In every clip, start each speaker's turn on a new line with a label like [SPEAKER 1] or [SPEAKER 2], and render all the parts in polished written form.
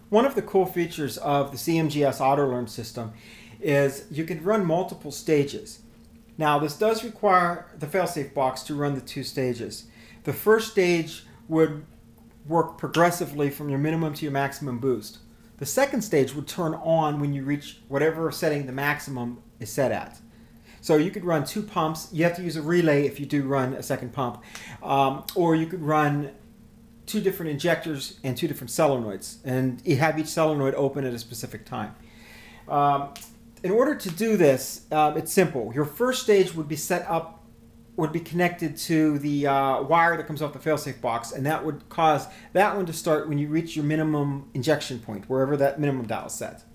[SPEAKER 1] One of the cool features of the CMGS AutoLearn system is you can run multiple stages. Now this does require the failsafe box to run the 2 stages. The first stage would work progressively from your minimum to your maximum boost. The second stage would turn on when you reach whatever setting the maximum is set at. So you could run 2 pumps. You have to use a relay if you do run a second pump. Or you could run 2 different injectors and 2 different solenoids, and you have each solenoid open at a specific time. In order to do this, it's simple. Your first stage would be connected to the wire that comes off the failsafe box, and that would cause that one to start when you reach your minimum injection point, wherever that minimum dial is set.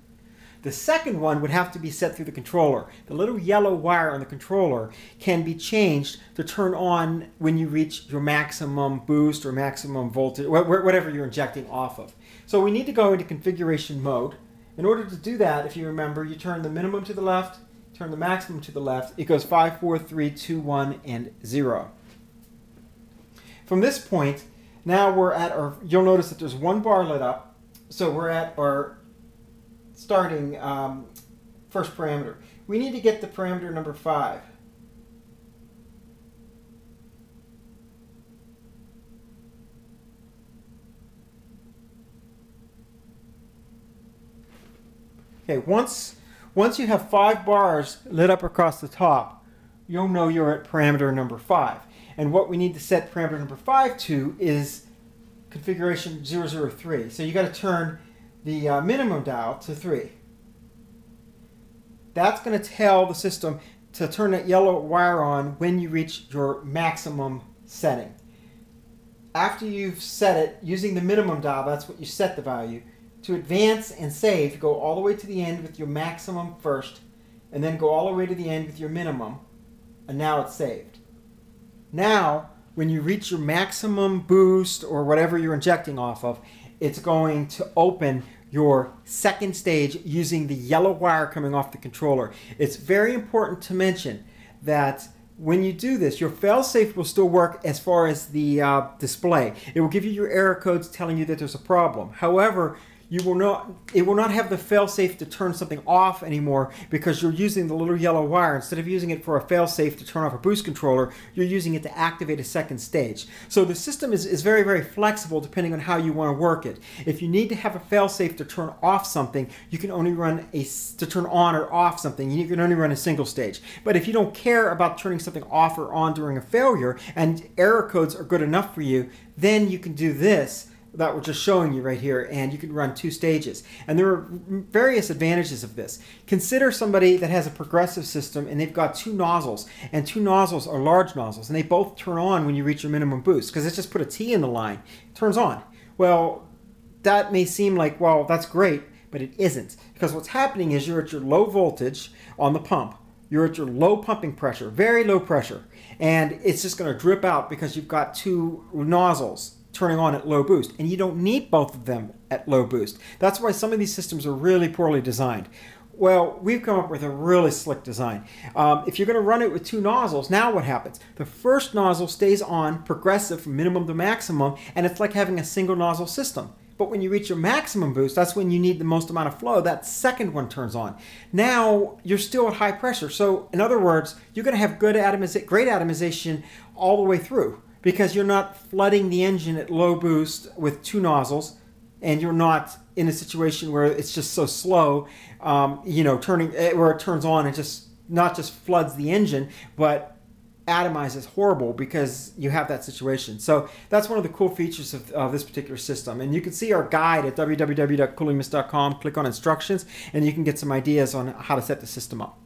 [SPEAKER 1] The second one would have to be set through the controller. The little yellow wire on the controller can be changed to turn on when you reach your maximum boost or maximum voltage, whatever you're injecting off of. So we need to go into configuration mode. In order to do that, if you remember, you turn the minimum to the left, turn the maximum to the left. It goes 5, 4, 3, 2, 1, and 0. From this point, now we're at our, you'll notice that there's 1 bar lit up. So we're at our starting first parameter. We need to get the parameter number 5. Okay, once you have 5 bars lit up across the top, you'll know you're at parameter number 5. And what we need to set parameter number 5 to is configuration 003. So you got to turn the minimum dial to 3. That's going to tell the system to turn that yellow wire on when you reach your maximum setting. After you've set it using the minimum dial, that's what you set the value. To advance and save, go all the way to the end with your maximum first, and then go all the way to the end with your minimum, and now it's saved. Now, when you reach your maximum boost or whatever you're injecting off of, it's going to open your second stage using the yellow wire coming off the controller. It's very important to mention that when you do this, your failsafe will still work as far as the display. It will give you your error codes telling you that there's a problem. However, it will not have the failsafe to turn something off anymore because you're using the little yellow wire. Instead of using it for a failsafe to turn off a boost controller, you're using it to activate a second stage. So the system is very, very flexible depending on how you want to work it. If you need to have a failsafe to turn off something, you can only run to turn on or off something, you can only run a single stage. But if you don't care about turning something off or on during a failure and error codes are good enough for you, then you can do this that we're just showing you right here, and you can run 2 stages. And there are various advantages of this. Consider somebody that has a progressive system and they've got 2 nozzles, and 2 nozzles are large nozzles, and they both turn on when you reach your minimum boost, because it's just put a T in the line. It turns on. Well, that may seem like, well, that's great, but it isn't. Because what's happening is you're at your low voltage on the pump. You're at your low pumping pressure, very low pressure, and it's just going to drip out because you've got 2 nozzles turning on at low boost, and you don't need both of them at low boost. That's why some of these systems are really poorly designed. Well, we've come up with a really slick design. If you're going to run it with 2 nozzles, now what happens? The first nozzle stays on progressive from minimum to maximum, and it's like having a single nozzle system. But when you reach your maximum boost, that's when you need the most amount of flow. That second one turns on. Now you're still at high pressure. So in other words, you're going to have great atomization all the way through, because you're not flooding the engine at low boost with 2 nozzles, and you're not in a situation where it's just so slow, where it turns on and just not just floods the engine, but atomizes horrible because you have that situation. So that's one of the cool features of this particular system. And you can see our guide at www.coolingmist.com. Click on instructions, and you can get some ideas on how to set the system up.